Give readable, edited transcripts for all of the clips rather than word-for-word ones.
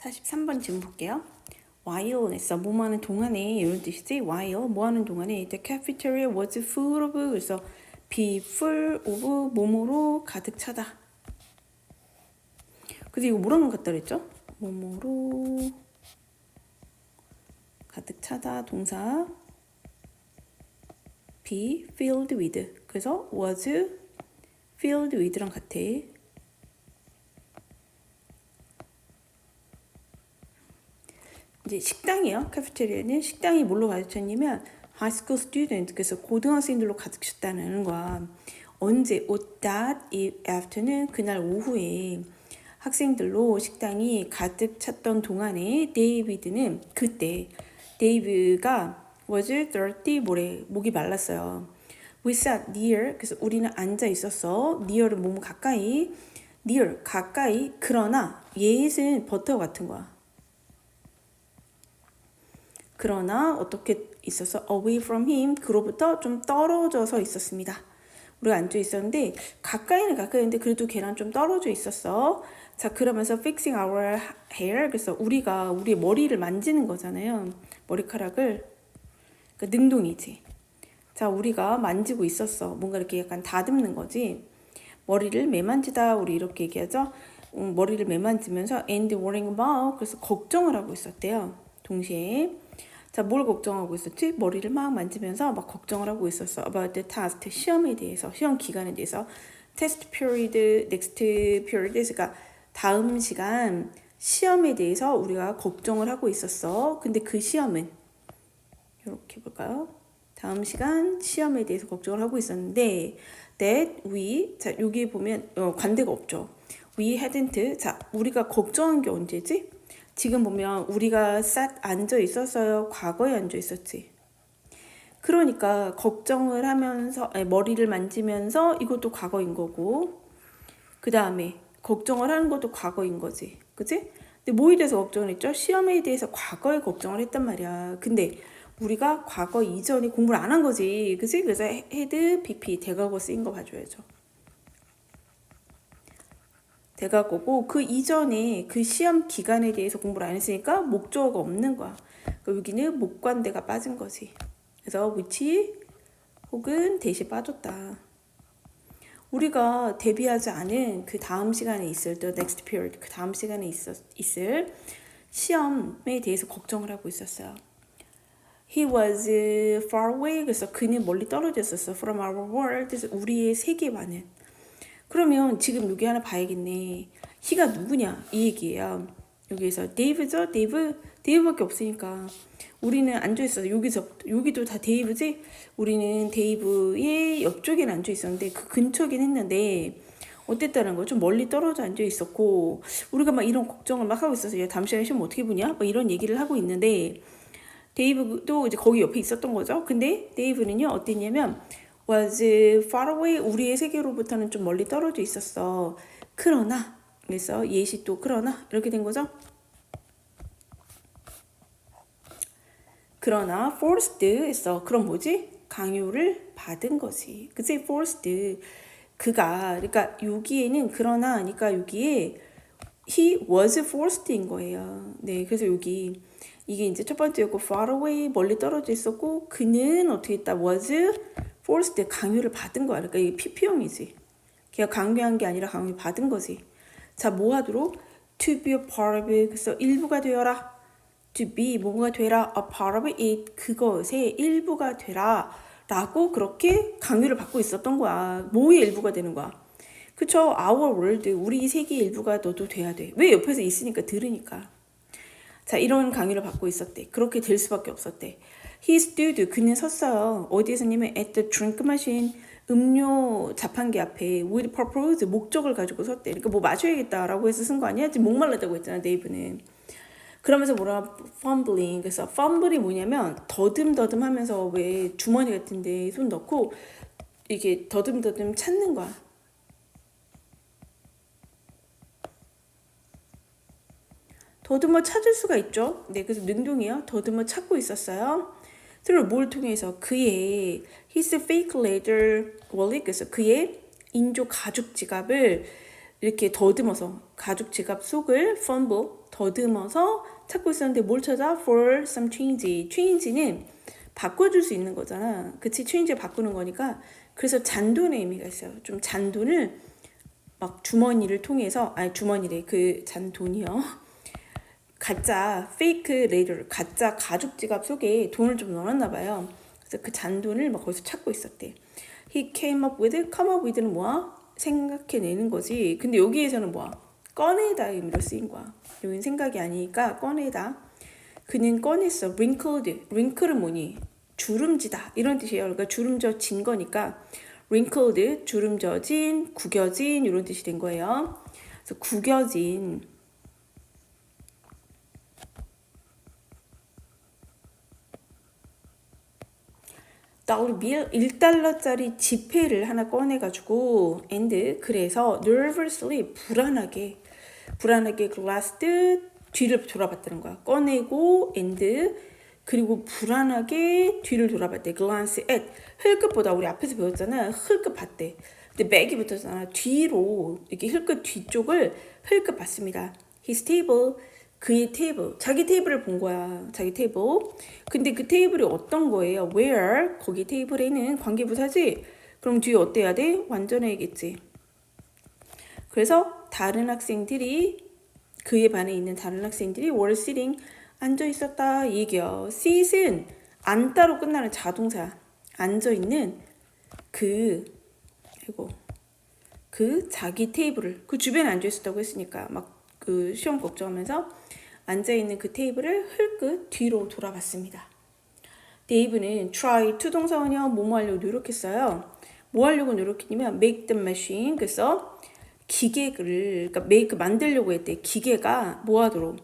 43번 질문 볼게요. while에서 뭐뭐 하는 동안에 이런 뜻이지. while 뭐 하는 동안에 the cafeteria was full of 그래서 be full of 뭐뭐로 가득 차다. 그래서 이거 뭐라는 것 같다 그랬죠? 뭐뭐로 가득 차다 동사 be filled with 그래서 was filled with랑 같아. 이제 식당이요. 카페테리아는 식당이 뭘로 가득 찼냐면 high school student 그래서 고등학생들로 가득 찼다는 거야. 언제? that afternoon 그날 오후에 학생들로 식당이 가득 찼던 동안에 데이비드는 그때 데이브가 was thirsty 뭐래 목이 말랐어요. We sat near 그래서 우리는 앉아 있었어. near은 몸 가까이 near 가까이 그러나 yet은 버터 같은 거야. 그러나 어떻게 있어서 away from him 그로부터 좀 떨어져서 있었습니다. 우리가 앉아 있었는데 가까이는 가까이인데 그래도 걔랑 좀 떨어져 있었어. 자 그러면서 fixing our hair 그래서 우리가 우리의 머리를 만지는 거잖아요. 머리카락을 그러니까 능동이지. 자 우리가 만지고 있었어. 뭔가 이렇게 약간 다듬는 거지. 머리를 매만지다 우리 이렇게 얘기하죠. 머리를 매만지면서 and worrying about 그래서 걱정을 하고 있었대요. 동시에 자, 뭘 걱정하고 있었지? 머리를 막 만지면서 막 걱정을 하고 있었어. about the task, 시험에 대해서, 시험 기간에 대해서. test period, next period, 그러니까 다음 시간 시험에 대해서 우리가 걱정을 하고 있었어. 근데 그 시험은 이렇게 볼까요? 다음 시간 시험에 대해서 걱정을 하고 있었는데 that we, 자 여기 보면 관대가 없죠. we hadn't, 자 우리가 걱정한 게 언제지? 지금 보면 우리가 싹 앉아 있었어요. 과거에 앉아 있었지. 그러니까 걱정을 하면서 머리를 만지면서 이것도 과거인 거고 그 다음에 걱정을 하는 것도 과거인 거지. 그치? 근데 뭐에 대해서 걱정을 했죠? 시험에 대해서 과거에 걱정을 했단 말이야. 근데 우리가 과거 이전에 공부를 안 한 거지. 그치? 그래서 헤드, BP, 대과거 쓰인 거 봐줘야죠. 대과거고 그 이전에 그 시험 기간에 대해서 공부를 안 했으니까 목적어가 없는 거야. 그러니까 여기는 목관대가 빠진 거지. 그래서 which 혹은 대시 빠졌다. 우리가 대비하지 않은 그 다음 시간에 있을 the next period 그 다음 시간에 있을 시험에 대해서 걱정을 하고 있었어요. He was far away 그래서 그는 멀리 떨어져 있었어. From our world 그래서 우리의 세계와는 그러면 지금 여기 하나 봐야겠네. he가 누구냐 이 얘기예요. 여기에서 데이브죠. 데이브밖에 없으니까 우리는 앉아 있어서 여기도 다 데이브지. 우리는 데이브의 옆쪽에 앉아 있었는데 그 근처긴 했는데 어땠다는 거 좀 멀리 떨어져 앉아 있었고 우리가 막 이런 걱정을 막 하고 있어서 야 다음 시간에 시험 어떻게 보냐 막 이런 얘기를 하고 있는데 데이브도 이제 거기 옆에 있었던 거죠. 근데 데이브는요 어땠냐면 was far away 우리의 세계로부터는 좀 멀리 떨어져 있었어. 그러나 그래서 예시 또 그러나 이렇게 된 거죠. 그러나 forced 했어. 그럼 뭐지? 강요를 받은 거지. 그치? forced 그가 그러니까 여기에는 그러나 하니까 여기에 he was forced인 거예요. 네, 그래서 여기 이게 이제 첫 번째였고 far away 멀리 떨어져 있었고 그는 어떻게 했다? was forced 강요를 받은 거야. 그러니까 이게 PP형이지. 걔가 강요한 게 아니라 강요 받은 거지. 자, 뭐 하도록? to be a part of it. 그래서 일부가 되어라. to be 뭐가 되라. a part of it. 그것의 일부가 되라. 라고 그렇게 강요를 받고 있었던 거야. 뭐의 일부가 되는 거야? 그쵸? our world. 우리 세계의 일부가 너도 돼야 돼. 왜 옆에서 있으니까 들으니까. 자, 이런 강의를 받고 있었대. 그렇게 될 수밖에 없었대. He stood, 그는 섰어요. 어디에 섰냐면 at the drink machine, 음료 자판기 앞에 with purpose, 목적을 가지고 섰대. 그러니까 뭐 마셔야겠다라고 해서 쓴 거 아니야? 지금 목말랐다고 했잖아, 데이브는. 그러면서 뭐라 fumbling, 그래서 fumble이 뭐냐면 더듬더듬 하면서 왜 주머니 같은 데 손 넣고 이렇게 더듬더듬 찾는 거야. 더듬어 찾을 수가 있죠. 네, 그래서 능동이요. 더듬어 찾고 있었어요. 그리고 뭘 통해서 그의 his fake leather wallet 그래서 그의 인조 가죽 지갑을 이렇게 더듬어서 가죽 지갑 속을 fumble 더듬어서 찾고 있었는데 뭘 찾아? For some change. change는 바꿔줄 수 있는 거잖아. 그치? change 바꾸는 거니까. 그래서 잔돈의 의미가 있어요. 좀 잔돈을 막 주머니를 통해서 아니 주머니래 그 잔돈이요. 가짜 페이크 레이더 가짜 가죽 지갑 속에 돈을 좀 넣어놨나 봐요. 그래서 그 잔돈을 막 거기서 찾고 있었대. He came up with, come up with는 뭐야? 생각해내는 거지. 근데 여기에서는 뭐야? 꺼내다 의미로 쓰인 거야. 여긴 생각이 아니니까 꺼내다. 그는 꺼냈어. wrinkled. wrinkle은 뭐니? 주름지다 이런 뜻이에요. 그러니까 주름져진 거니까 wrinkled 주름져진, 구겨진 이런 뜻이 된 거예요. 그래서 구겨진 $1 1달러짜리 지폐를 하나 꺼내가지고 and 그래서 nervously 불안하게 glassed 뒤를 돌아봤다는 거야. 꺼내고 and 그리고 불안하게 뒤를 돌아봤대. glance at 힐끗보다 우리 앞에서 배웠잖아. 힐끗 봤대. 근데 맥이 붙었잖아. 뒤로 이렇게 힐끗 뒤쪽을 힐끗 봤습니다. his table 그의 테이블, 자기 테이블을 본 거야. 자기 테이블. 근데 그 테이블이 어떤 거예요? where? 거기 테이블에는 관계부사지? 그럼 뒤에 어때야 돼? 완전해야겠지. 그래서 다른 학생들이 그의 반에 있는 다른 학생들이 were sitting 앉아 있었다 얘기요. sit은 앉다로 끝나는 자동사. 앉아 있는 그 자기 테이블을 그 주변에 앉아 있었다고 했으니까 막 그 시험 걱정하면서 앉아있는 그 테이블을 흘끗 뒤로 돌아봤습니다. 데이브는 try to 동사원이요. 뭐뭐 하려고 노력했어요. 뭐 하려고 노력했냐면 make the machine 그래서 기계를 그러니까 make 만들려고 했대. 기계가 뭐 하도록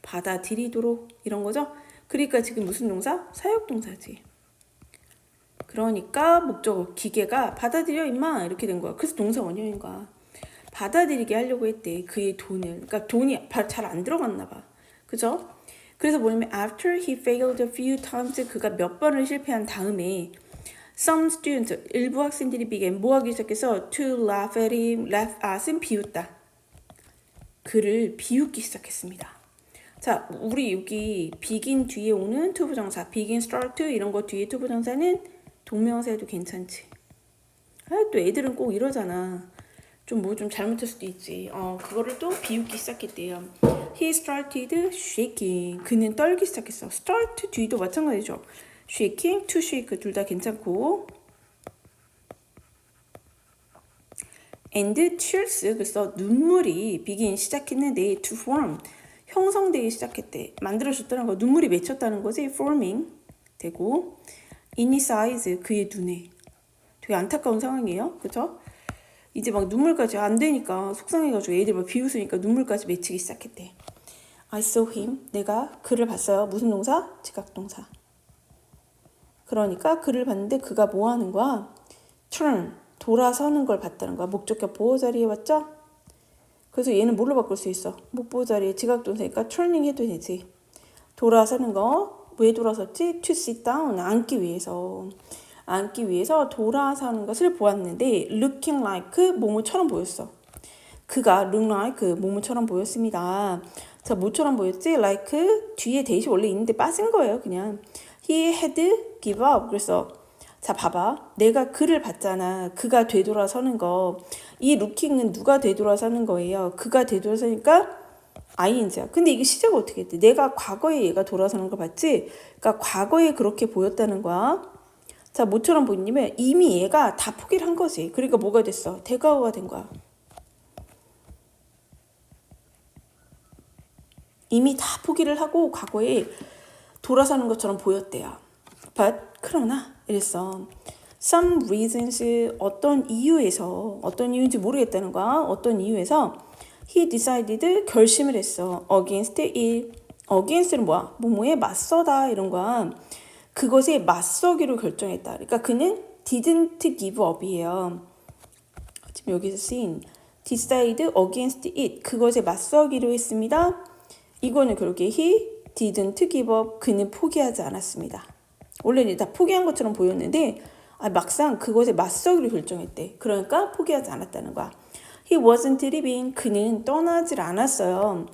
받아들이도록 이런 거죠. 그러니까 지금 무슨 동사? 사역동사지. 그러니까 목적어 기계가 받아들여 임마 이렇게 된 거야. 그래서 동사 원형인가 받아들이게 하려고 했대. 그의 돈을. 그러니까 돈이 잘 안 들어갔나 봐. 그죠? 그래서 뭐냐면 after he failed a few times 그가 몇 번을 실패한 다음에 some students 일부 학생들이 began 뭐 하기 시작해서 to laugh at him. laugh at은 비웃다. 그를 비웃기 시작했습니다. 자, 우리 여기 begin 뒤에 오는 to 부정사 begin, start 이런 거 뒤에 to 부정사는 동명사에도 괜찮지. 또 애들은 꼭 이러잖아. 좀 잘못할 수도 있지. 그거를 또 비웃기 시작했대요. He started shaking. 그는 떨기 시작했어. start 뒤도 마찬가지죠. shaking, to shake 둘 다 괜찮고. and tears 그래서 눈물이 begin 시작했는데 to form 형성되기 시작했대. 만들어졌다는 거 눈물이 맺혔다는 거지. forming 되고 in his eyes 그의 눈에 되게 안타까운 상황이에요. 그렇죠? 이제 막 눈물까지 안 되니까 속상해가지고 애들 막 비웃으니까 눈물까지 맺히기 시작했대. I saw him. 내가 그를 봤어요. 무슨 동사? 지각동사. 그러니까 그를 봤는데 그가 뭐 하는 거야? turn. 돌아서는 걸 봤다는 거야. 목적격 보호 자리에 왔죠? 그래서 얘는 뭘로 바꿀 수 있어? 목보호 자리에 지각동사니까 turning 해도 되지. 돌아서는 거. 왜 돌아섰지? to sit down. 앉기 위해서 돌아서는 것을 보았는데 looking like 뭐뭐처럼 보였어. 그가 look like 뭐뭐처럼 보였습니다. 자, 뭐처럼 보였지? like 뒤에 대시 원래 있는데 빠진 거예요. 그냥 he had give up. 그래서 자, 봐봐. 내가 그를 봤잖아. 그가 되돌아서는 거. 이 looking은 누가 되돌아서는 거예요? 그가 되돌아서니까 ing야. 근데 이게 시제가 어떻게 했대? 내가 과거에 얘가 돌아서는 걸 봤지? 그러니까 과거에 그렇게 보였다는 거야. 자, 뭐처럼 보이냐면 이미 얘가 다 포기를 한 거지. 그러니까 뭐가 됐어? 대가어가 된 거야. 이미 다 포기를 하고 과거에 돌아서는 것처럼 보였대요. But 그러나 이랬어. Some reasons 어떤 이유인지 모르겠다는 거야. 어떤 이유에서 he decided 결심을 했어. against it. against는 뭐야? 뭐뭐에 맞서다 이런 거야. 그것에 맞서기로 결정했다. 그러니까 그는 didn't give up이에요. 지금 여기서 쓰인 decide against it. 그것에 맞서기로 했습니다. 이거는 그렇게 he didn't give up. 그는 포기하지 않았습니다. 원래는 다 포기한 것처럼 보였는데 막상 그것에 맞서기로 결정했대. 그러니까 포기하지 않았다는 거야. He wasn't leaving. 그는 떠나질 않았어요.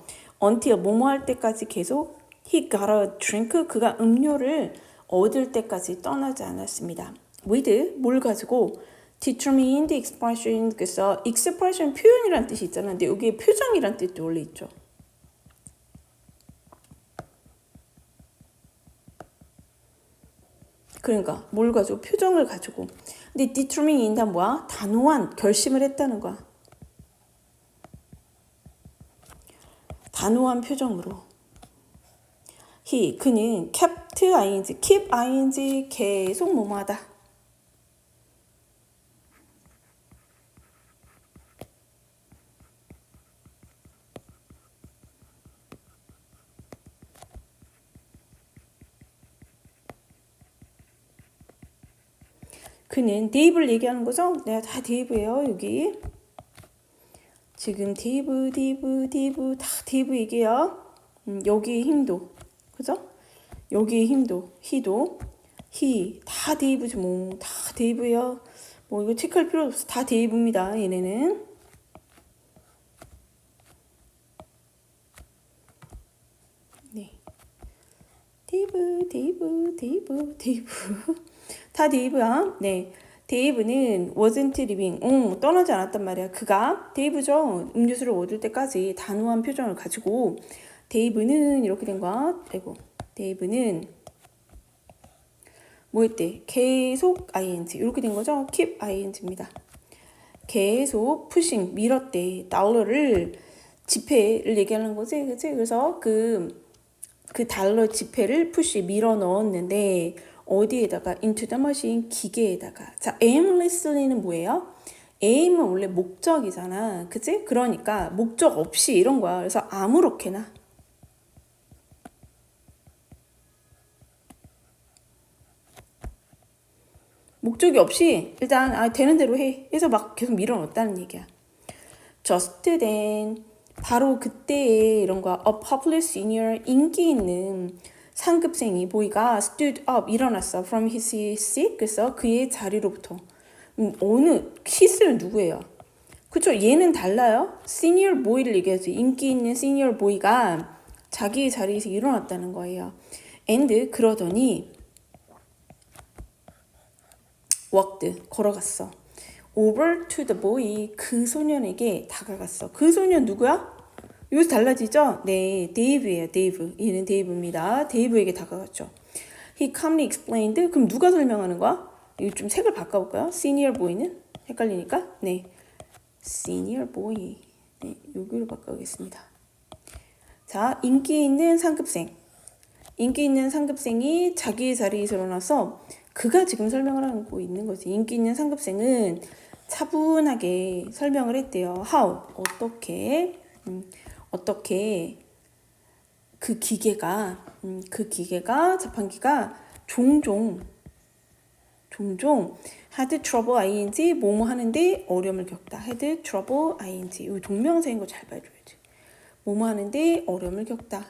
Until 뭐뭐 할 때까지 계속 he got a drink. 그가 음료를 얻을 때까지 떠나지 않았습니다. with 뭘 가지고 determined expression. 그래서 expression 표현이란 뜻이 있잖아. 근데 여기에 표정이란 뜻도 원래 있죠. 그러니까 뭘 가지고 표정을 가지고. 근데 determined는 뭐야? 단호한 결심을 했다는 거야. 단호한 표정으로. 그는 kept ing, keep ing 계속 뭐뭐하다. 그는 데이브를 얘기하는 거죠? 내가 다 데이브예요 여기. 지금 데이브 다 데이브 얘기해요. 여기의 힘도 그죠? 여기의 힘도 히도 다 데이브지 뭐 다 데이브예요. 뭐 이거 체크할 필요 없어. 다 데이브입니다. 얘네는. 네. 데이브 다 데이브야. 네. 데이브는 wasn't leaving. 떠나지 않았단 말이야. 그가 데이브죠. 음료수를 얻을 때까지 단호한 표정을 가지고 데이브는 이렇게 된 거야. 데이브는 뭐 했대? 계속 ing 이렇게 된 거죠. keep ing입니다. 계속 pushing 밀었대. 달러를 지폐를 얘기하는 거지, 그치? 그래서 그 달러 지폐를 push 밀어 넣었는데 어디에다가 into the machine 기계에다가. 자, aimlessly는 뭐예요? aim은 원래 목적이잖아, 그치? 그러니까 목적 없이 이런 거야. 그래서 아무렇게나. 목적이 없이 일단 되는 대로 해. 해서 막 계속 밀어 넣었다는 얘기야. just then 바로 그때에 이런 거야. A popular senior 인기 있는 상급생이 보이가 stood up 일어났어 from his seat. 그래서 그의 자리로부터. 어느 히스는 누구예요? 그쵸? 얘는 달라요. senior boy를 얘기하지. 인기 있는 senior boy가 자기의 자리에서 일어났다는 거예요. and 그러더니 walked 걸어갔어. over to the boy 그 소년에게 다가갔어. 그 소년 누구야? 여기서 달라지죠? 네, 데이브예요. 데이브. 얘는 데이브입니다. 데이브에게 다가갔죠. He calmly explained. 그럼 누가 설명하는 거야? 이거 좀 색을 바꿔볼까요? Senior boy는? 헷갈리니까? 네, Senior boy. 네, 여기로 바꿔보겠습니다. 자, 인기 있는 상급생. 인기 있는 상급생이 자기의 자리에서 일어나서 그가 지금 설명을 하고 있는 거지. 인기 있는 상급생은 차분하게 설명을 했대요. How? 어떻게 그 기계가 자판기가 종종 had trouble ing 뭐뭐 하는데 어려움을 겪다. had trouble ing 이 동명사인 거 잘 봐줘야지. 뭐뭐 하는데 어려움을 겪다.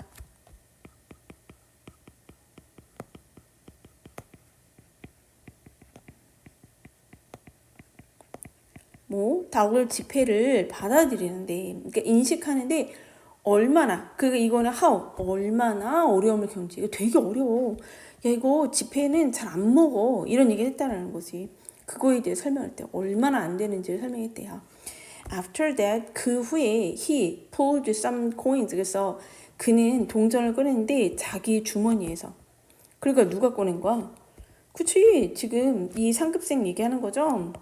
달러 지폐를 받아들이는데, 그러니까 인식하는데 얼마나, 이거는 how, 얼마나 어려움을 겪는지. 이거 되게 어려워. 야, 이거 지폐는 잘 안 먹어. 이런 얘기를 했다는 거지. 그거에 대해 설명할 때 얼마나 안 되는지를 설명했대요. After that, 그 후에 he pulled some coins. 그래서 그는 동전을 꺼냈는데 자기 주머니에서. 그러니까 누가 꺼낸 거야? 그치, 지금 이 상급생 얘기하는 거죠?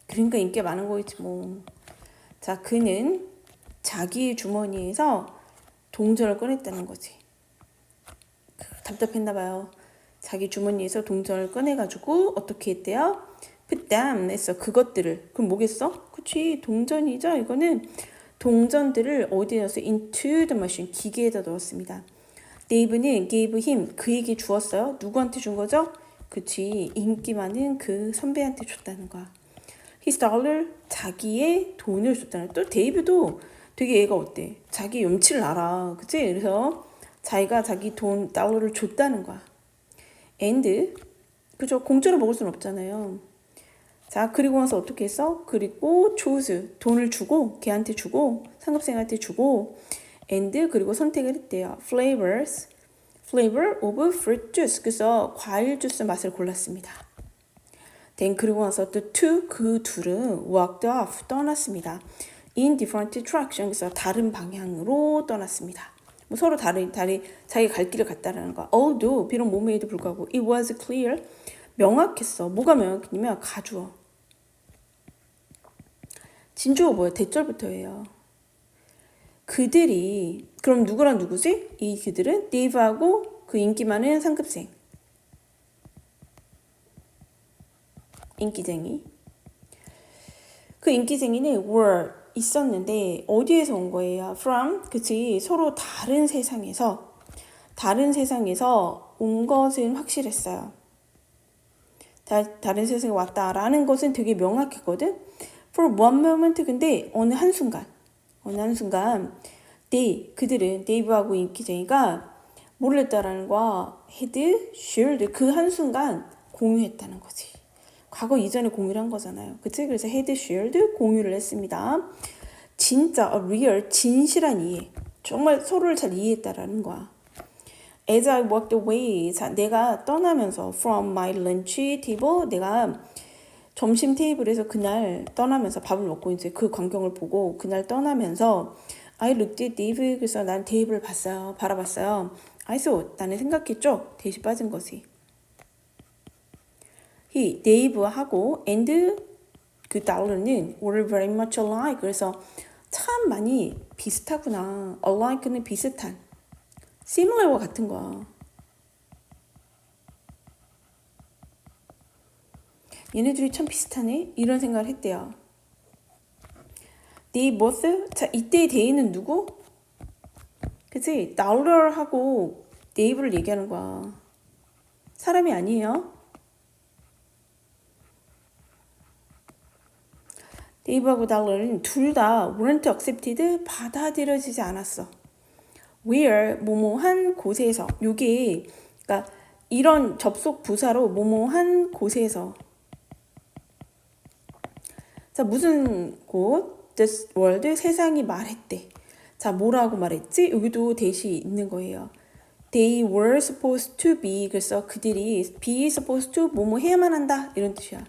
그러니까 인기가 많은 거겠지 뭐. 자, 그는 자기 주머니에서 동전을 꺼냈다는 거지. 답답했나 봐요. 자기 주머니에서 동전을 꺼내가지고 어떻게 했대요? put them 했어. 그것들을. 그럼 뭐겠어? 그치, 동전이죠. 이거는 동전들을 어디에 넣었어? into the machine 기계에다 넣었습니다. 데이브는 gave him 그에게 주었어요. 누구한테 준 거죠? 그치, 인기 많은 그 선배한테 줬다는 거야. his dollar 자기의 돈을 줬다는. 또 데이브도 되게 얘가 어때? 자기 염치를 알아, 그치? 그래서 자기가 자기 돈 달러를 줬다는 거야. and 그죠? 공짜로 먹을 순 없잖아요. 자, 그리고 나서 어떻게 했어? 그리고 choose, 돈을 주고, 걔한테 주고, 상급생한테 주고, and, 그리고 선택을 했대요. flavor of fruit juice. 그래서 과일 주스 맛을 골랐습니다. then, 그리고 나서 또 two, 그 둘은 walked off, 떠났습니다. in different direction. 그래서 다른 방향으로 떠났습니다. 뭐 서로 자기가 갈 길을 갔다라는 거. although, 비록 몸에도 불구하고, it was clear, 명확했어. 뭐가 명확했냐면 가주어. 진주어 뭐야? 대절부터예요. 그들이 그럼 누구랑 누구지? 이 그들은 데이브하고 그 인기 많은 상급생. 인기쟁이. 그 인기쟁이는 were 있었는데 어디에서 온 거예요? from 그치 서로 다른 세상에서 온 것은 확실했어요. 다른 세상에 왔다라는 것은 되게 명확했거든. For one moment 근데 어느 한순간 그들은 데이브하고 인기쟁이가 뭐를 했다라는 거야? had shared 그 한순간 공유했다는 거지. 과거 이전에 공유를 한 거잖아요. 그치? 그래서 had shared 공유를 했습니다. 진짜 a real 진실한 이해. 정말 서로를 잘 이해했다라는 거야. As I walked away 자, 내가 떠나면서 from my lunch table 내가 점심 테이블에서 그날 떠나면서 밥을 먹고 이제 그 광경을 보고 그날 떠나면서 I looked at Dave 그래서 난 데이브를 바라봤어요. I thought 나는 생각했죠. 대시 빠진 거지. He, 데이브하고 and 그 달러는 were very much alike. 그래서 참 많이 비슷하구나. alike는 비슷한. similar와 같은 거야. 얘네들이 참 비슷하네? 이런 생각을 했대요. They both, 자, 이때의 they는 누구? 그치? 달러하고 데이브를 얘기하는 거야. 사람이 아니에요. 데이브하고 달러는 둘 다 weren't accepted, 받아들여지지 않았어. where, 뭐뭐한 곳에서. 요게, 그러니까 이런 접속 부사로 뭐뭐한 곳에서. 자, 무슨 곳? The world, 세상이 말했대. 자, 뭐라고 말했지? 여기도 대시 있는 거예요. They were supposed to be. 그래서 그들이 be supposed to 뭐뭐 해야만 한다. 이런 뜻이야.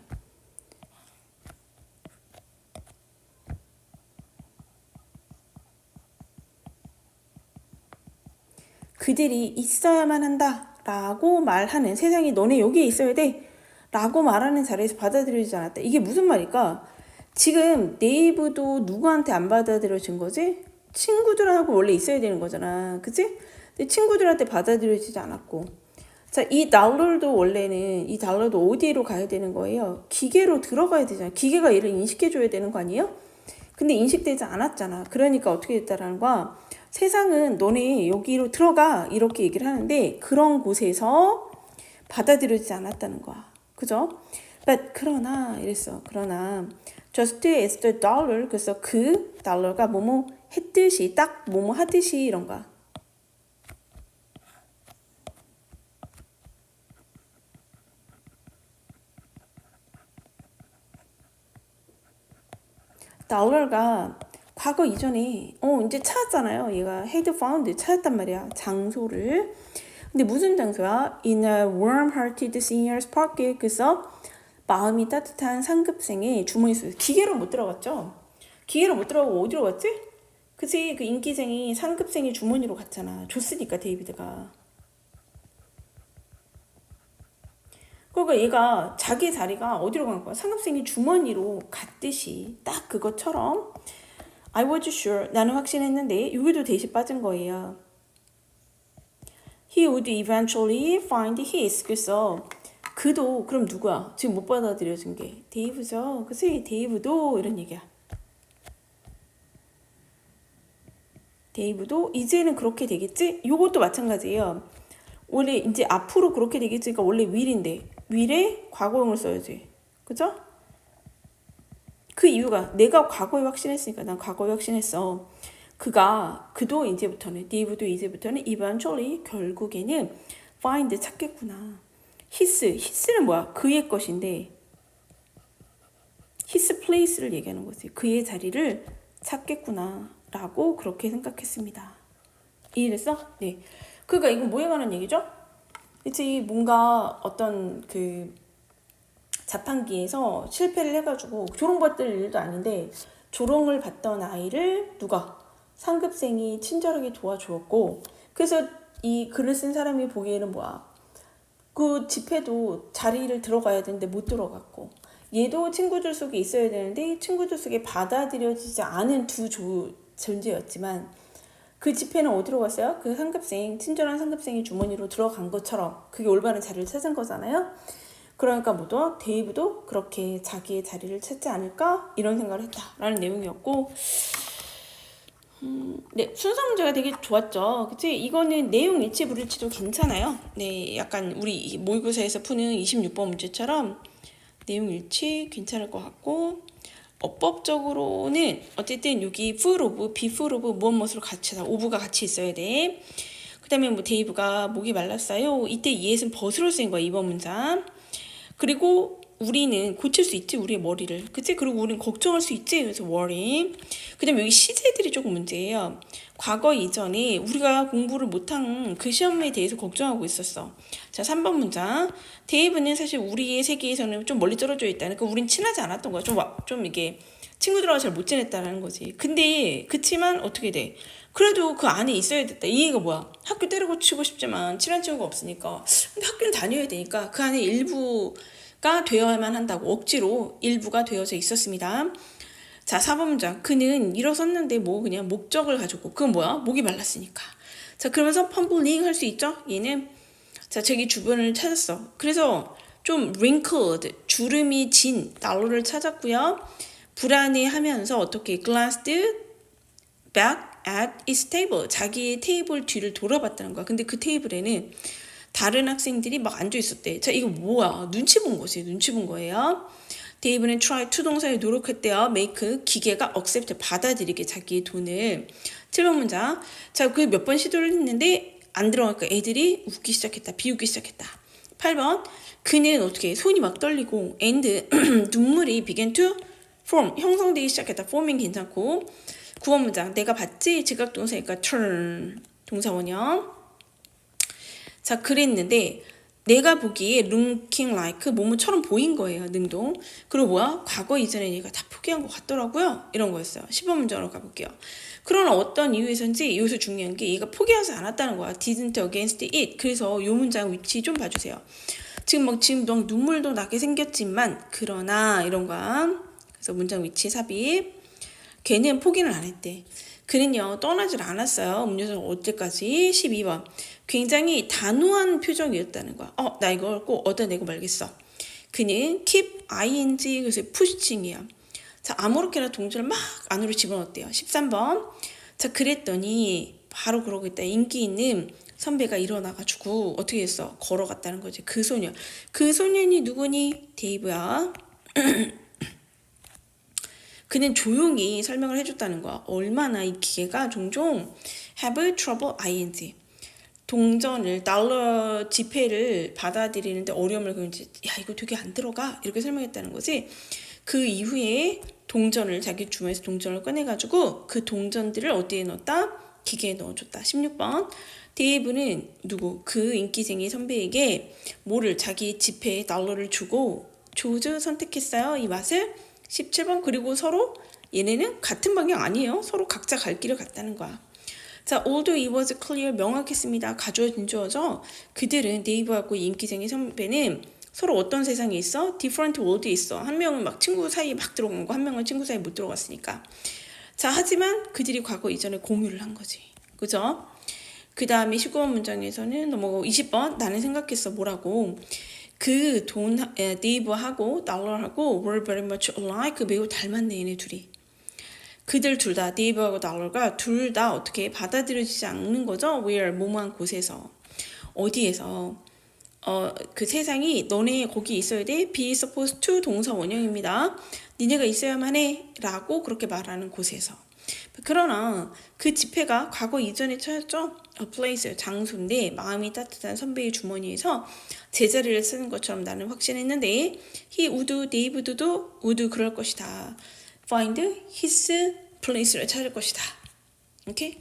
그들이 있어야만 한다. 라고 말하는 세상이 너네 여기에 있어야 돼. 라고 말하는 자리에서 받아들여지지 않았다. 이게 무슨 말일까? 지금 네이브도 누구한테 안 받아들여진 거지? 친구들하고 원래 있어야 되는 거잖아. 그치? 근데 친구들한테 받아들여지지 않았고. 자, 이 달러도 원래는 이 달러도 어디로 가야 되는 거예요? 기계로 들어가야 되잖아. 기계가 얘를 인식해줘야 되는 거 아니에요? 근데 인식되지 않았잖아. 그러니까 어떻게 됐다라는 거야? 세상은 너네 여기로 들어가 이렇게 얘기를 하는데 그런 곳에서 받아들여지지 않았다는 거야. 그죠? But 그러나 이랬어. 그러나 just as the dollar 그래서 그 달러가 뭐뭐 했듯이 딱 뭐뭐 하듯이 이런 거야. 달러가 과거 이전에 이제 찾았잖아요. 얘가 had found 찾았단 말이야. 장소를. 근데 무슨 장소야? In a warm-hearted senior's pocket. 그래서 마음이 따뜻한 상급생의 주머니 속에 기계로 못 들어갔죠. 기계로 못 들어가고 어디로 갔지? 그치? 그 인기쟁이 상급생의 주머니로 갔잖아. 줬으니까 데이비드가. 그러니까 얘가 자기 자리가 어디로 간 거야? 상급생의 주머니로 갔듯이 딱 그것처럼 I was sure 나는 확신했는데 여기도 대시 빠진 거예요. He would eventually find his. 그래서 그도 그럼 누구야? 지금 못 받아들여진 게 데이브죠. 그치? 데이브도 이런 얘기야. 데이브도 이제는 그렇게 되겠지? 요것도 마찬가지예요. 원래 이제 앞으로 그렇게 되겠지. 그러니까 원래 will인데 will에 과거형을 써야지. 그죠? 그 이유가 내가 과거에 확신했으니까 난 과거에 확신했어. 그도 이제부터는 데이브도 이제부터는 eventually 결국에는 find 찾겠구나. hiss는 뭐야? 그의 것인데 place를 얘기하는 거지. 그의 자리를 찾겠구나 라고 그렇게 생각했습니다. 이해됐어? 네. 그러니까 이건 뭐에 관한 얘기죠? 그치, 뭔가 어떤 그 자판기에서 실패를 해가지고 조롱받을 일도 아닌데 조롱을 받던 아이를 누가 상급생이 친절하게 도와주었고, 그래서 이 글을 쓴 사람이 보기에는 뭐야, 그 집회도 자리를 들어가야 되는데 못 들어갔고, 얘도 친구들 속에 있어야 되는데 친구들 속에 받아들여지지 않은 두 존재였지만 그 집회는 어디로 갔어요? 그 상급생, 친절한 상급생이 주머니로 들어간 것처럼 그게 올바른 자리를 찾은 거잖아요. 그러니까 뭐도 데이브도 그렇게 자기의 자리를 찾지 않을까 이런 생각을 했다라는 내용이었고, 네, 순서 문제가 되게 좋았죠. 그치? 이거는 내용 일치 불일치도 괜찮아요. 네, 약간 우리 모의고사에서 푸는 26번 문제처럼 내용 일치 괜찮을 것 같고, 어법적으로는 어쨌든 여기 full of, be full of 무엇으로 같이 하다, of가 같이 있어야 돼. 그 다음에 뭐 데이브가 목이 말랐어요. 이때 이에서는 벗으로 쓰인 거야, 이번 문장. 그리고 우리는 고칠 수 있지, 우리의 머리를. 그치? 그리고 우리는 걱정할 수 있지. 그래서 worry. 그 다음에 여기 시제들이 조금 문제예요. 과거 이전에 우리가 공부를 못한 그 시험에 대해서 걱정하고 있었어. 자, 3번 문장. 데이브는 사실 우리의 세계에서는 좀 멀리 떨어져 있다는, 그러니까 우린 친하지 않았던 거야. 좀 이게 친구들하고 잘 못 지냈다는 거지. 근데 그치만 어떻게 돼? 그래도 그 안에 있어야 됐다. 이해가 뭐야? 학교 때려고치고 싶지만 친한 친구가 없으니까. 근데 학교는 다녀야 되니까 그 안에 일부가 되어야만 한다고 억지로 일부가 되어져 있었습니다. 자, 4번 문장. 그는 일어섰는데 뭐 그냥 목적을 가지고. 그건 뭐야? 목이 말랐으니까. 자, 그러면서 펌블링 할 수 있죠? 얘는. 자, 자기 주변을 찾았어. 그래서 좀 wrinkled, 주름이 진 난로를 찾았고요. 불안해하면서 어떻게 glanced back at his table, 자기의 테이블 뒤를 돌아봤다는 거야. 근데 그 테이블에는 다른 학생들이 막 앉아 있었대. 자, 이거 뭐야? 눈치 본 거지. 눈치 본 거예요. 데이브는 try to 동사에 노력했대요. make, 기계가 accept, 받아들이게 자기의 돈을. 7번 문장. 자, 그 몇 번 시도를 했는데 안 들어가니까 애들이 웃기 시작했다. 비웃기 시작했다. 8번. 그는 어떻게 손이 막 떨리고 and 눈물이 began to form, 형성되기 시작했다. forming 괜찮고. 9번 문장. 내가 봤지? 지각동사니까 turn, 동사원형. 자, 그랬는데 내가 보기에 looking like 뭐뭐처럼 보인 거예요. 능동. 그리고 뭐야? 과거 이전에 얘가 다 포기한 것 같더라고요. 이런 거였어요. 10번 문장으로 가볼게요. 그러나 어떤 이유에서인지 여기서 중요한 게 얘가 포기하지 않았다는 거야. didn't against it. 그래서 이 문장 위치 좀 봐주세요. 지금 막 눈물도 나게 생겼지만 그러나 이런 거야. 그래서 문장 위치 삽입. 걔는 포기는 안 했대. 그는요 떠나질 않았어요. 음료수 어제까지. 12번. 굉장히 단호한 표정이었다는 거야. 나 이걸 꼭 얻어내고 말겠어. 그는 keep ing, 그래서 푸싱이야. 자, 아무렇게나 동전을 막 안으로 집어넣었대요. 13번. 자, 그랬더니 바로 그러고 있다. 인기 있는 선배가 일어나가지고 어떻게 했어? 걸어갔다는 거지. 그 소년. 그 소년이 누구니? 데이브야. 그는 조용히 설명을 해줬다는 거야. 얼마나 이 기계가 종종 have trouble ing, 동전을, 달러 지폐를 받아들이는데 어려움을 겪는지, 야 이거 되게 안 들어가 이렇게 설명했다는 거지. 그 이후에 동전을, 자기 주머니에서 동전을 꺼내가지고 그 동전들을 어디에 넣었다? 기계에 넣어줬다. 16번. 데이브는 누구? 그 인기쟁이 선배에게 뭐를, 자기 지폐에 달러를 주고 조즈 선택했어요. 이 맛을. 17번. 그리고 서로 얘네는 같은 방향 아니에요. 서로 각자 갈 길을 갔다는 거야. 자, although it was clear, 명확했습니다. 가주어진 주어죠. 그들은 데이브하고 인기쟁이 선배는 서로 어떤 세상에 있어? different world에 있어. 한 명은 막 친구 사이에 막 들어간 거, 한 명은 친구 사이에 못 들어갔으니까. 자, 하지만 그들이 과거 이전에 공유를 한 거지. 그죠? 그 다음에 19번 문장에서는 넘어가고 20번. 나는 생각했어. 뭐라고? 그 데이브하고 달러하고 were very much alike. 매우 닮았네, 얘네 둘이. 그들 둘 다, 데이브하고 달러가 둘 다 어떻게 받아들여지지 않는 거죠? where, 뭐뭐한 곳에서. 어디에서? 그 세상이 너네 거기 있어야 돼. be supposed to 동사 원형입니다. 니네가 있어야만 해 라고 그렇게 말하는 곳에서. 그러나 그 지폐가 과거 이전에 찾았죠? A place, 장소인데 마음이 따뜻한 선배의 주머니에서 제자리를 쓰는 것처럼 나는 확신했는데 he would, 데이비드도 would 그럴 것이다. find his place를 찾을 것이다. 오케이?